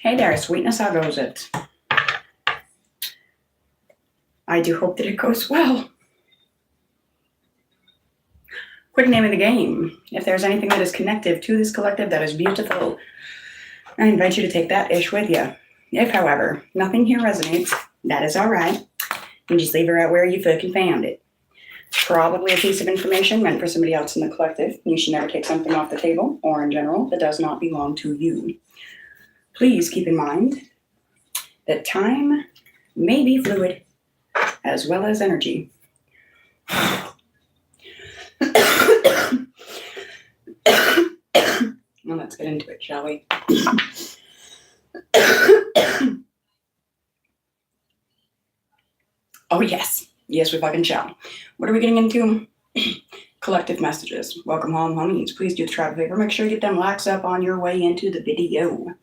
Hey there, sweetness, how goes it? I do hope that it goes well. Quick name of the game. If there's anything that is connective to this collective that is beautiful, I invite you to take that ish with you. If, however, nothing here resonates, that is all right. You just leave her out where you fucking found it. Probably a piece of information meant for somebody else in the collective. You should never take something off the table, or in general, that does not belong to you. Please keep in mind that time may be fluid, as well as energy. Well, let's get into it, shall we? Oh, yes. Yes, we fucking shall. What are we getting into? Collective messages. Welcome home, homies. Please do the tribe favor. Make sure you get them likes up on your way into the video.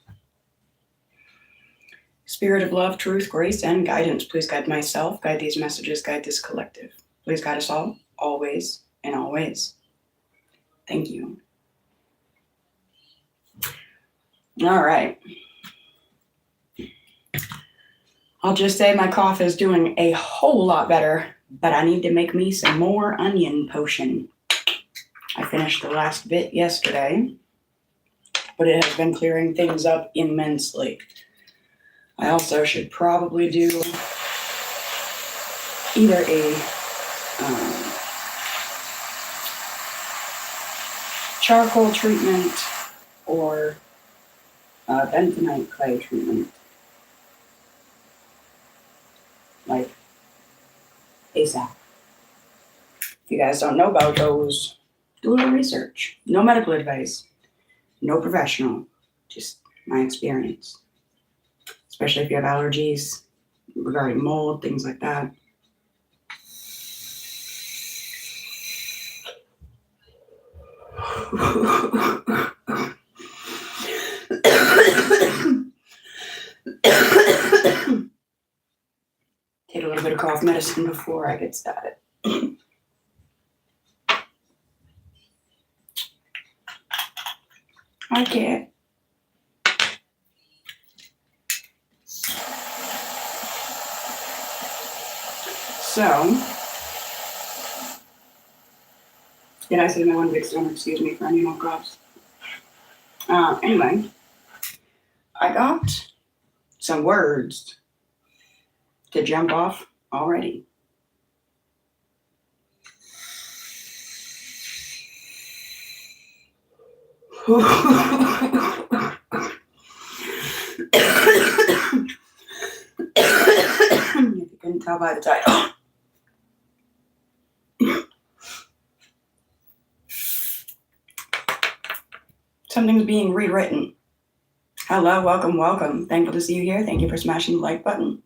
Spirit of love, truth, grace, and guidance. Please guide myself, guide these messages, guide this collective. Please guide us all, always and always. Thank you. All right. I'll just say my cough is doing a whole lot better, but I need to make me some more onion potion. I finished the last bit yesterday, but it has been clearing things up immensely. I also should probably do either a charcoal treatment or a bentonite clay treatment. Like ASAP. If you guys don't know about those, do a little research. No medical advice, no professional, just my experience. Especially if you have allergies regarding mold, things like that. Take a little bit of cough medicine before I get started. Okay. So, did I say my one big stomach? Excuse me for any more coughs. Anyway, I got some words to jump off already. If you couldn't tell by the title. Something's being rewritten. Hello, welcome, welcome. Thankful to see you here. Thank you for smashing the like button.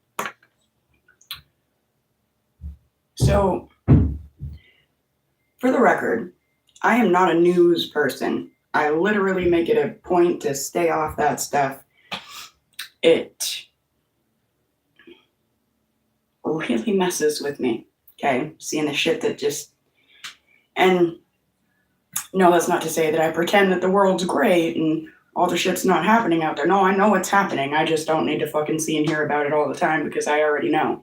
So, for the record, I am not a news person. I literally make it a point to stay off that stuff. It really messes with me, okay? Seeing the shit that just... And no, that's not to say that I pretend that the world's great and all the shit's not happening out there. No, I know what's happening. I just don't need to fucking see and hear about it all the time because I already know.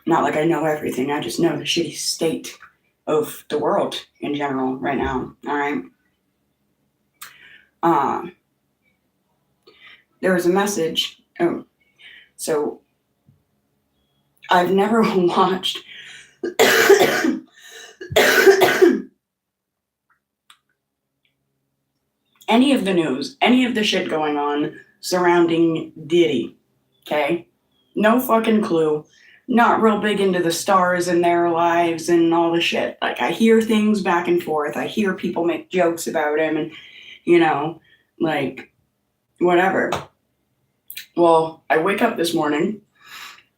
Not like I know everything. I just know the shitty state of the world in general right now. All right. There was a message. Oh, so I've never watched any of the news, any of the shit going on surrounding Diddy. Okay? No fucking clue. Not real big into the stars and their lives and all the shit. Like, I hear things back and forth. I hear people make jokes about him and, you know, like, whatever. Well, I wake up this morning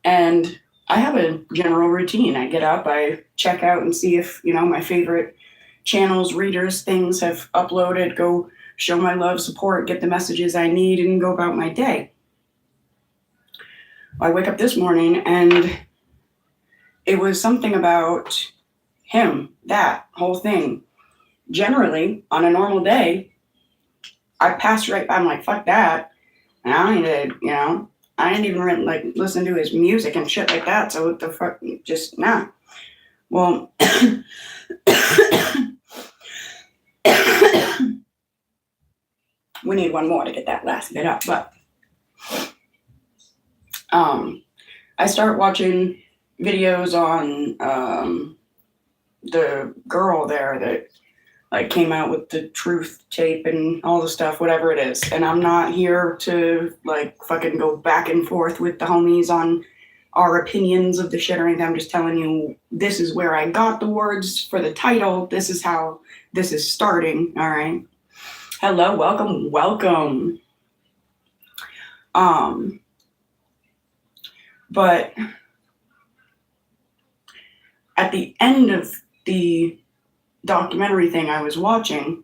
and I have a general routine. I get up, I check out and see if, you know, my favorite channels, readers, things have uploaded, go show my love, support, get the messages I need, and go about my day. I wake up this morning and it was something about him, that whole thing. Generally, on a normal day, I pass right by, I'm like, fuck that. And I don't need to, I didn't even like listen to his music and shit like that. So what the fuck? Just nah. Well, we need one more to get that last bit up. But I start watching videos on the girl there that like came out with the truth tape and all the stuff, whatever it is. And I'm not here to like fucking go back and forth with the homies on our opinions of the shit or anything. I'm just telling you, this is where I got the words for the title. This is how this is starting. All right. Hello, welcome. But at the end of the documentary thing I was watching,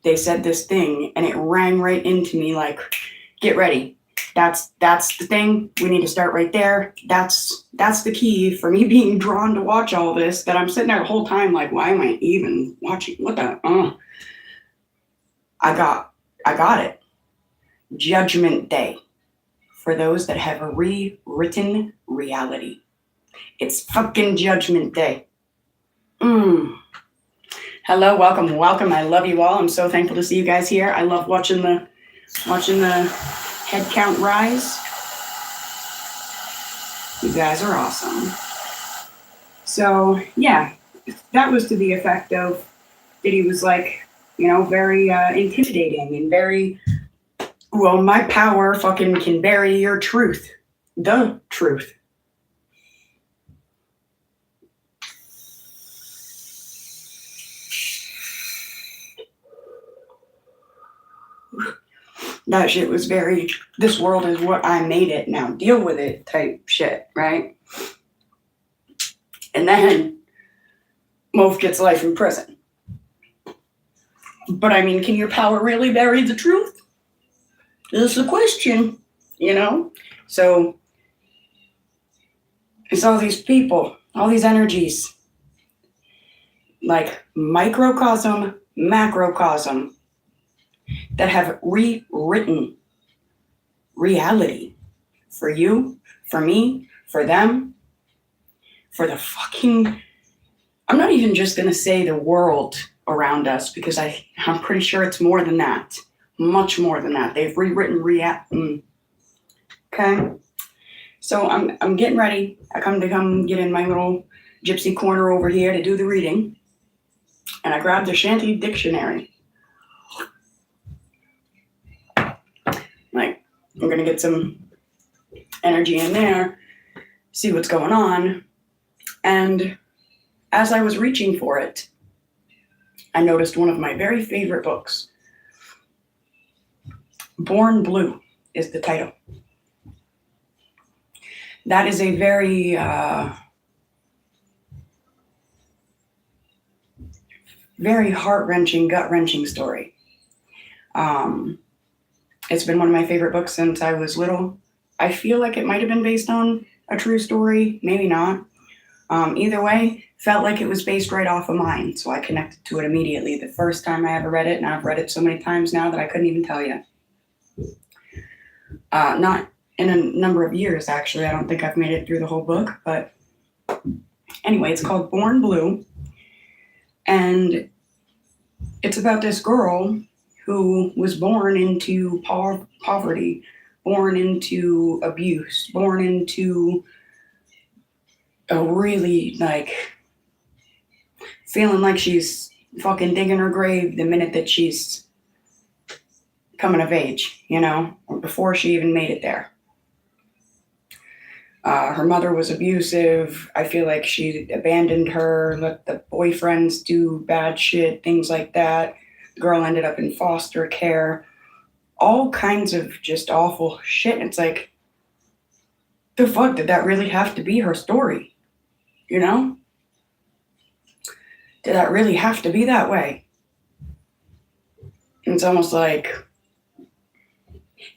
they said this thing and it rang right into me like, get ready. That's the thing. We need to start right there. That's the key for me being drawn to watch all this, that I'm sitting there the whole time like, why am I even watching? What the I got it. Judgment Day. For those that have rewritten reality. It's fucking Judgment Day. Hello, welcome. I love you all. I'm so thankful to see you guys here. I love watching the head count rise. You guys are awesome. So yeah, that was to the effect of that he was like, very intimidating and very, well, my power fucking can bury your truth. The truth. That shit was very, this world is what I made it, now deal with it type shit, right? And then Mof gets life in prison. But I mean, can your power really bury the truth? That's the question, So it's all these people, all these energies, like microcosm, macrocosm, that have rewritten reality for you, for me, for them, for the fucking, I'm not even just going to say the world around us, because I'm pretty sure it's more than that. Much more than that. They've rewritten Okay? So I'm getting ready. I come get in my little gypsy corner over here to do the reading. And I grabbed the Shanty dictionary. Like, I'm going to get some energy in there, see what's going on. And as I was reaching for it, I noticed one of my very favorite books. Born Blue is the title. That is a very, very heart-wrenching, gut-wrenching story. It's been one of my favorite books since I was little. I feel like it might have been based on a true story, maybe not. Either way, felt like it was based right off of mine, so I connected to it immediately. The first time I ever read it, and I've read it so many times now that I couldn't even tell you. Not in a number of years, actually. I don't think I've made it through the whole book, but anyway, it's called Born Blue, and it's about this girl who was born into poverty, born into abuse, born into a really, like, feeling like she's fucking digging her grave the minute that she's coming of age, or before she even made it there. Her mother was abusive. I feel like she abandoned her, let the boyfriends do bad shit, things like that. The girl ended up in foster care. All kinds of just awful shit. It's like, the fuck, did that really have to be her story? Did that really have to be that way? It's almost like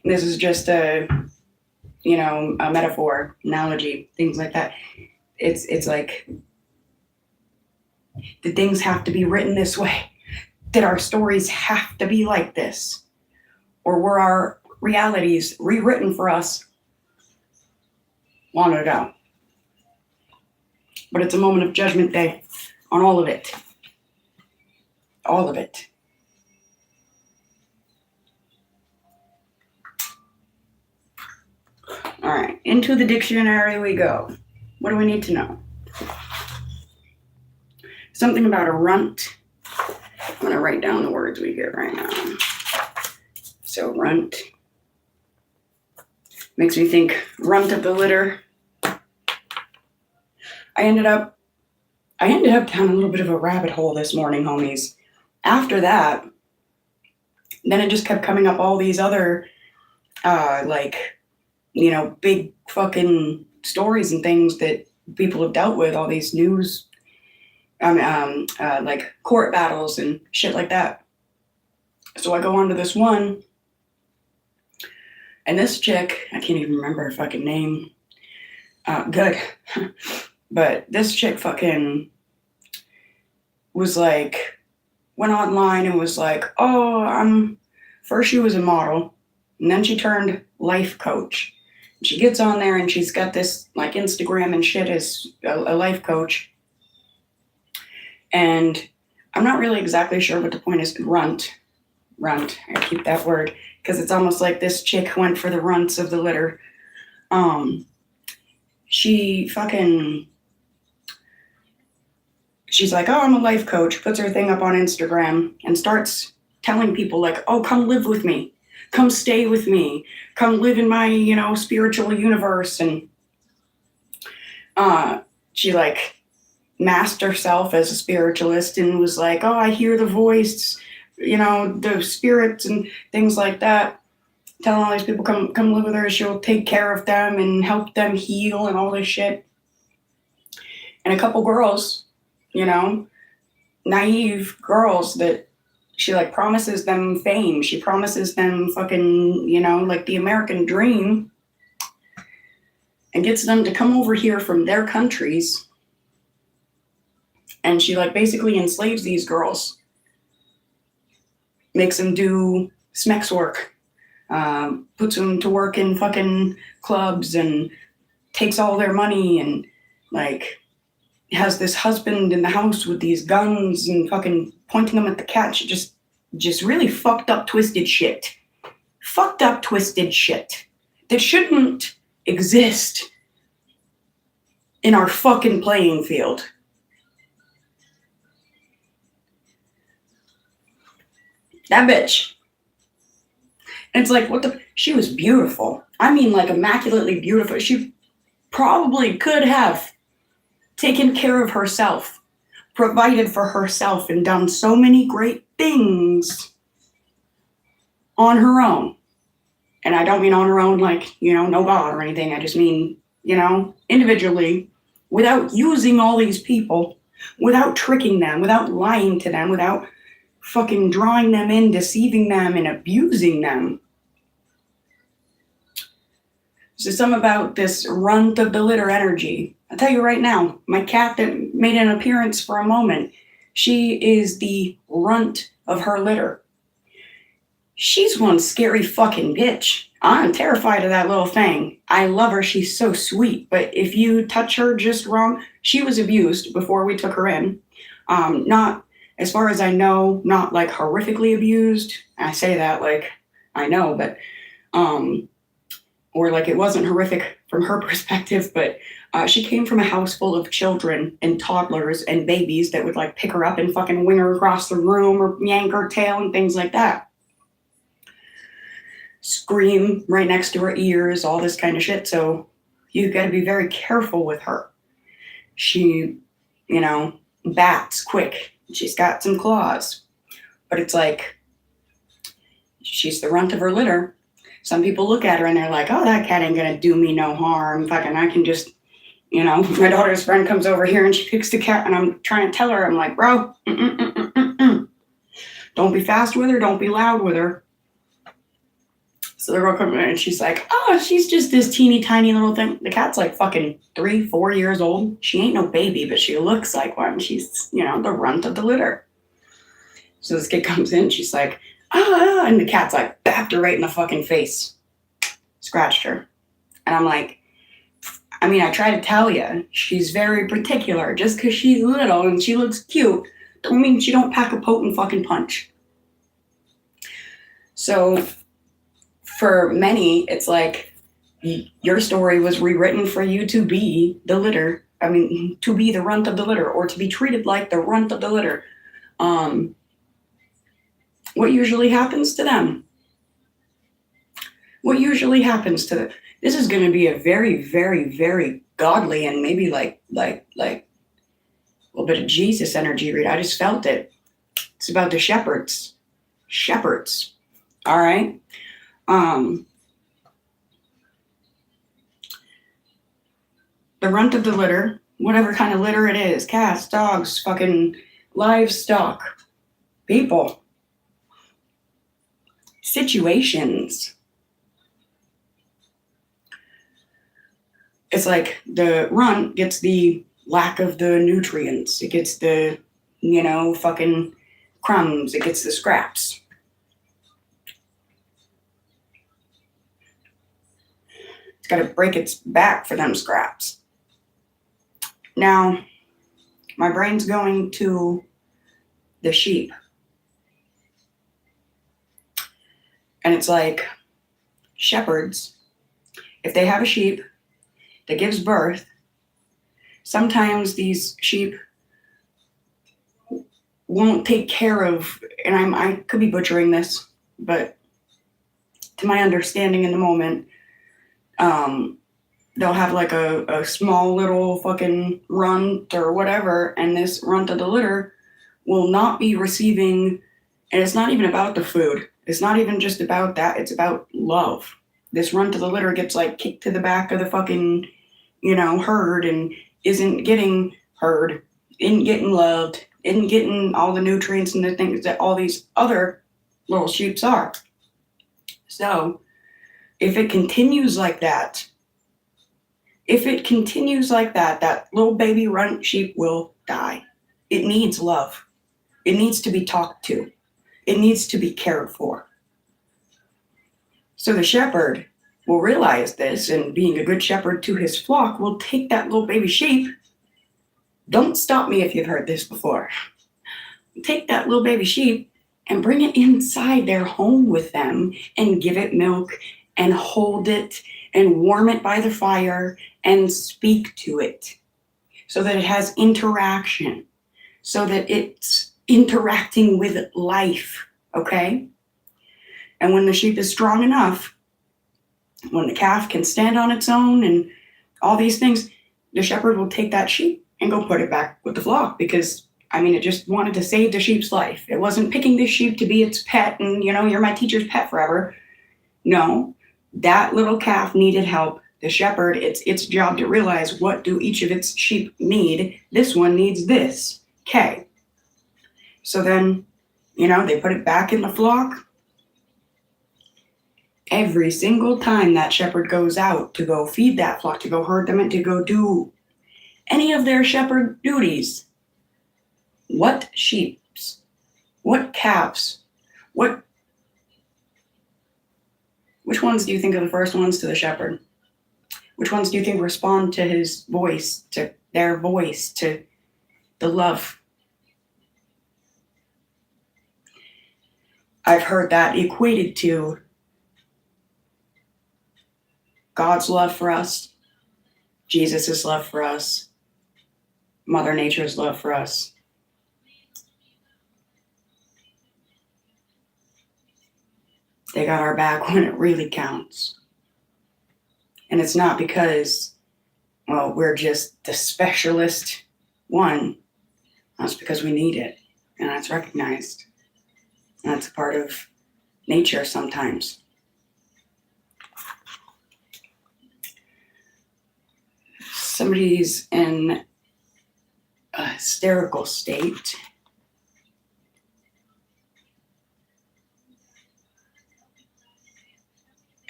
this is just a metaphor, analogy, things like that. It's like, did things have to be written this way? Did our stories have to be like this? or were our realities rewritten for us long ago? But it's a moment of judgment day on all of it. All of it. All right, into the dictionary we go. What do we need to know? Something about a runt. I'm going to write down the words we get right now. So runt. Makes me think runt of the litter. I ended up down a little bit of a rabbit hole this morning, homies. After that, then it just kept coming up all these other, big fucking stories and things that people have dealt with, all these news, like court battles and shit like that. So I go on to this one, and this chick, I can't even remember her fucking name. Good. But this chick fucking was like, went online and was like, first she was a model, and then she turned life coach. She gets on there and she's got this like Instagram and shit as a life coach. And I'm not really exactly sure what the point is. Runt. I keep that word because it's almost like this chick went for the runts of the litter. She's like, oh, I'm a life coach, puts her thing up on Instagram and starts telling people like, oh, come live with me. Come stay with me. Come live in my, spiritual universe. And she like masked herself as a spiritualist and was like, oh, I hear the voice, the spirits and things like that. Telling all these people come live with her. She'll take care of them and help them heal and all this shit. And a couple girls, naive girls that she like promises them fame. She promises them fucking, like the American dream, and gets them to come over here from their countries. And she like basically enslaves these girls, makes them do smex work, puts them to work in fucking clubs and takes all their money and like has this husband in the house with these guns and fucking pointing them at the cat. She just really fucked up, twisted shit. Fucked up, twisted shit that shouldn't exist in our fucking playing field. That bitch. And it's like, she was beautiful. I mean, like immaculately beautiful. She probably could have taken care of herself, provided for herself, and done so many great things on her own. And I don't mean on her own like, no God or anything. I just mean, individually, without using all these people, without tricking them, without lying to them, without fucking drawing them in, deceiving them, and abusing them. So something about this runt of the litter energy. I'll tell you right now, my cat that made an appearance for a moment, she is the runt of her litter. She's one scary fucking bitch. I'm terrified of that little thing. I love her. She's so sweet. But if you touch her just wrong, she was abused before we took her in. Not, as far as I know, not like horrifically abused. I say that like I know, but or like it wasn't horrific from her perspective, but she came from a house full of children and toddlers and babies that would like pick her up and fucking wing her across the room or yank her tail and things like that. Scream right next to her ears, all this kind of shit. So you've got to be very careful with her. She, bats quick. She's got some claws. But it's like, she's the runt of her litter. Some people look at her and they're like, oh, that cat ain't gonna do me no harm. Fucking, I can just, my daughter's friend comes over here and she picks the cat and I'm trying to tell her, I'm like, bro, don't be fast with her, don't be loud with her. So the girl comes in and she's like, oh, she's just this teeny tiny little thing. The cat's like fucking 3-4 years old. She ain't no baby, but she looks like one. She's, the runt of the litter. So this kid comes in, she's like, ah, and the cat's like bapped her right in the fucking face, scratched her. And I'm like, I mean, I try to tell you, she's very particular. Just because she's little and she looks cute, don't mean she don't pack a potent fucking punch. So for many, it's like your story was rewritten for you to be the litter. I mean, to be the runt of the litter, or to be treated like the runt of the litter. What usually happens to them? What usually happens to them? This is going to be a very, very, very godly and maybe like a little bit of Jesus energy read. I just felt it. It's about the shepherds. Shepherds. All right. The runt of the litter, whatever kind of litter it is, cats, dogs, fucking livestock, people, situations. It's like the runt gets the lack of the nutrients. It gets the, fucking crumbs. It gets the scraps. It's got to break its back for them scraps. Now, my brain's going to the sheep. And it's like shepherds, if they have a sheep that gives birth, sometimes these sheep won't take care of, and I could be butchering this, but to my understanding in the moment, they'll have like a small little fucking runt or whatever, and this runt of the litter will not be receiving, and it's not even about the food. It's not even just about that. It's about love. This runt of the litter gets like kicked to the back of the fucking, herd and isn't getting heard, isn't getting loved, isn't getting all the nutrients and the things that all these other little sheeps are. So if it continues like that, that little baby runt sheep will die. It needs love. It needs to be talked to. It needs to be cared for. So the shepherd will realize this, and being a good shepherd to his flock, will take that little baby sheep. Don't stop me if you've heard this before. Take that little baby sheep and bring it inside their home with them and give it milk and hold it and warm it by the fire and speak to it so that it has interaction, so that it's interacting with life, okay? And when the sheep is strong enough, when the calf can stand on its own and all these things, the shepherd will take that sheep and go put it back with the flock because, it just wanted to save the sheep's life. It wasn't picking this sheep to be its pet and, you're my teacher's pet forever. No, that little calf needed help. The shepherd, it's its job to realize what do each of its sheep need. This one needs this. Okay. So then, they put it back in the flock. Every single time that shepherd goes out to go feed that flock, to go herd them, and to go do any of their shepherd duties, what sheeps, what calves, which ones do you think are the first ones to the shepherd? Which ones do you think respond to his voice, to their voice, to the love? I've heard that equated to God's love for us, Jesus' love for us, Mother Nature's love for us. They got our back when it really counts. And it's not because, we're just the specialist one. That's because we need it. And that's recognized. And that's a part of nature sometimes. Somebody's in a hysterical state.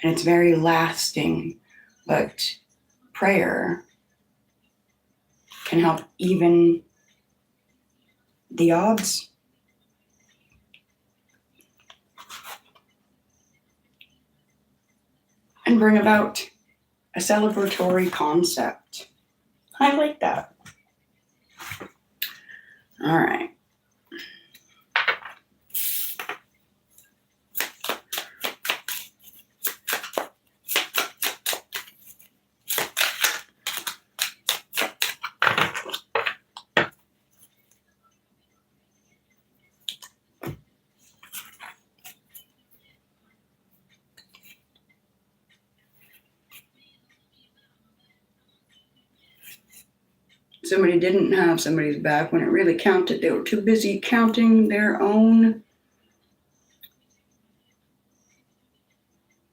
And it's very lasting, but prayer can help even the odds. and bring about a celebratory concept. I like that. All right. Somebody didn't have somebody's back when it really counted. They were too busy counting their own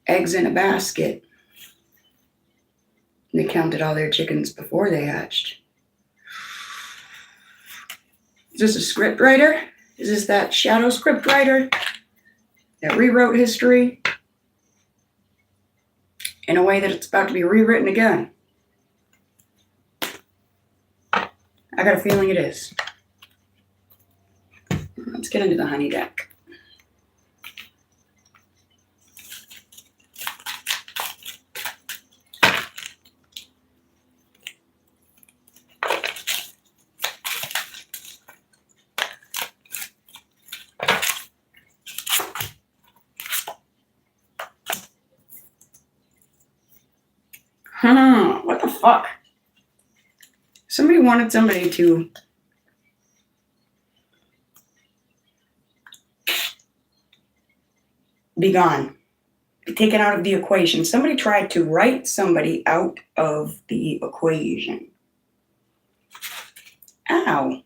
eggs in a basket. They counted all their chickens before they hatched. Is this a script writer? Is this that shadow script writer that rewrote history in a way that it's about to be rewritten again? I got a feeling it is. Let's get into the honey deck. What the fuck? Somebody wanted somebody to be gone, be taken out of the equation. Somebody tried to write somebody out of the equation. Ow.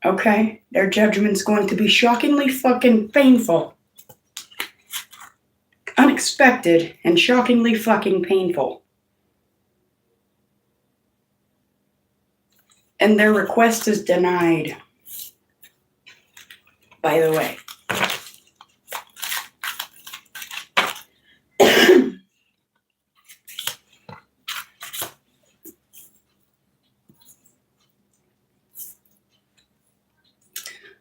Okay, their judgment's going to be shockingly fucking painful. Unexpected and shockingly fucking painful. And their request is denied. By the way.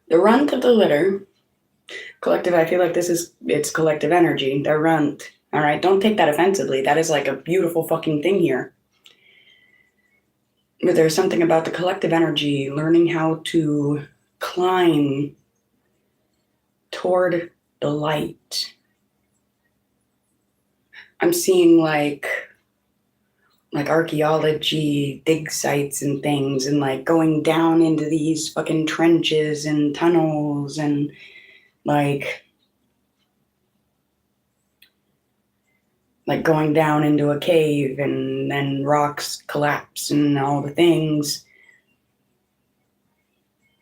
The runt of the litter, collective, I feel like it's collective energy. The runt. All right, don't take that offensively. That is like a beautiful fucking thing here. But there's something about the collective energy, learning how to climb toward the light. I'm seeing like archaeology dig sites and things, and like going down into these fucking trenches and tunnels, and like going down into a cave, and then rocks collapse and all the things.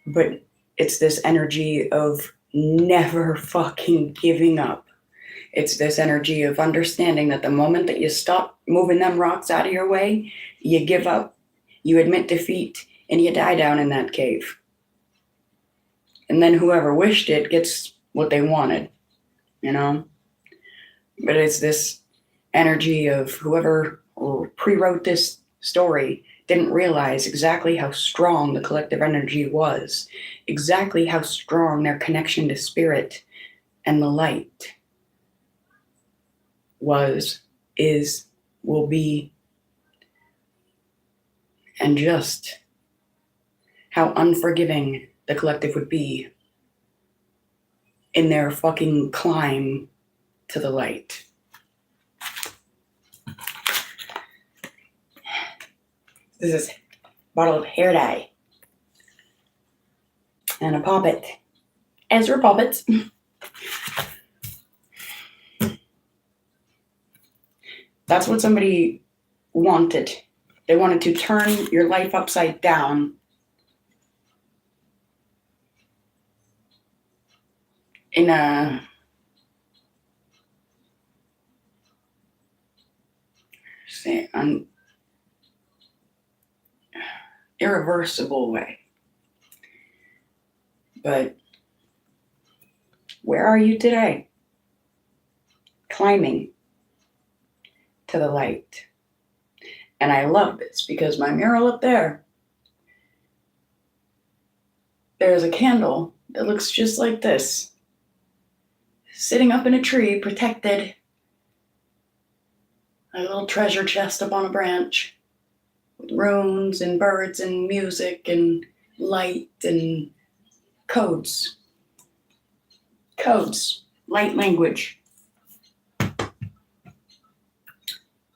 But it's this energy of never fucking giving up. It's this energy of understanding that the moment that you stop moving them rocks out of your way, you give up, you admit defeat, and you die down in that cave. And then whoever wished it gets what they wanted, you know? But it's this energy of whoever pre-wrote this story didn't realize exactly how strong the collective energy was, exactly how strong their connection to spirit and the light was, is, will be, and just how unforgiving the collective would be in their fucking climb to the light. This is a bottle of hair dye and a poppet. Ezra poppets. That's what somebody wanted. They wanted to turn your life upside down in a an irreversible way. But where are you today? Climbing to the light. And I love this because my mural up there, there's a candle that looks just like this, sitting up in a tree, protected. A little treasure chest up on a branch with runes and birds and music and light and codes. Codes, light language.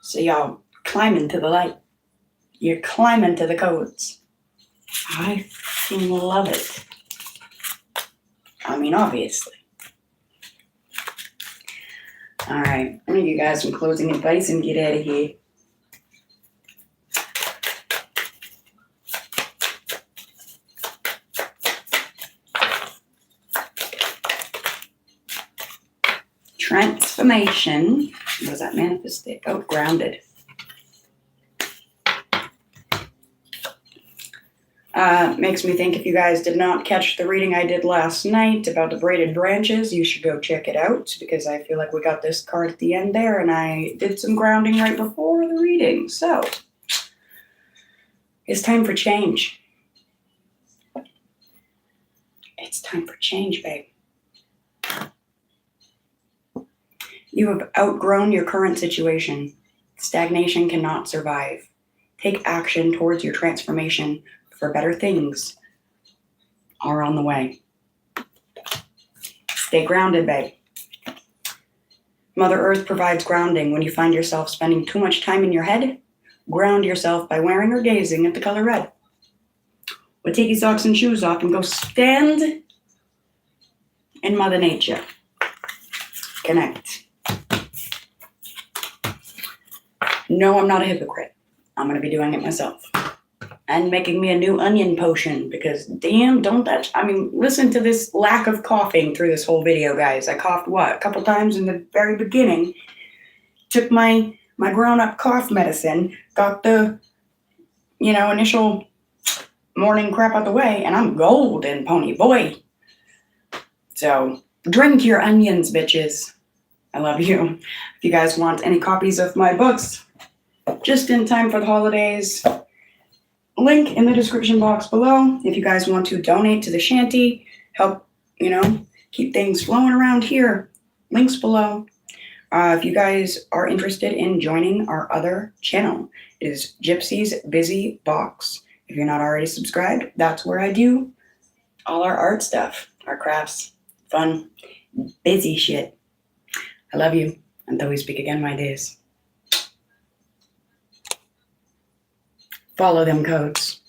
So y'all climbing to the light. You're climbing to the codes. I fucking love it. I mean, obviously. All right, I'm gonna give you guys some closing advice and get out of here. Transformation. What was that manifested? Oh, grounded. Makes me think if you guys did not catch the reading I did last night about the braided branches, you should go check it out because I feel like we got this card at the end there and I did some grounding right before the reading. So it's time for change. It's time for change, babe. You have outgrown your current situation. Stagnation cannot survive. Take action towards your transformation, for better things are on the way. Stay grounded, babe. Mother Earth provides grounding when you find yourself spending too much time in your head. Ground yourself by wearing or gazing at the color red. Or take your socks and shoes off and go stand in Mother Nature. Connect. No, I'm not a hypocrite. I'm going to be doing it myself. And making me a new onion potion because damn, don't that, I mean, listen to this lack of coughing through this whole video, guys. I coughed a couple times in the very beginning. Took my grown-up cough medicine, got the, initial morning crap out the way, and I'm golden, pony boy. So drink your onions, bitches. I love you. If you guys want any copies of my books, just in time for the holidays, link in the description box below. If you guys want to donate to the shanty, help, keep things flowing around here, links below. If you guys are interested in joining our other channel, it is Gypsy's Busy Box. If you're not already subscribed, that's where I do all our art stuff, our crafts, fun, busy shit. I love you. Until we speak again, my days. Follow them codes.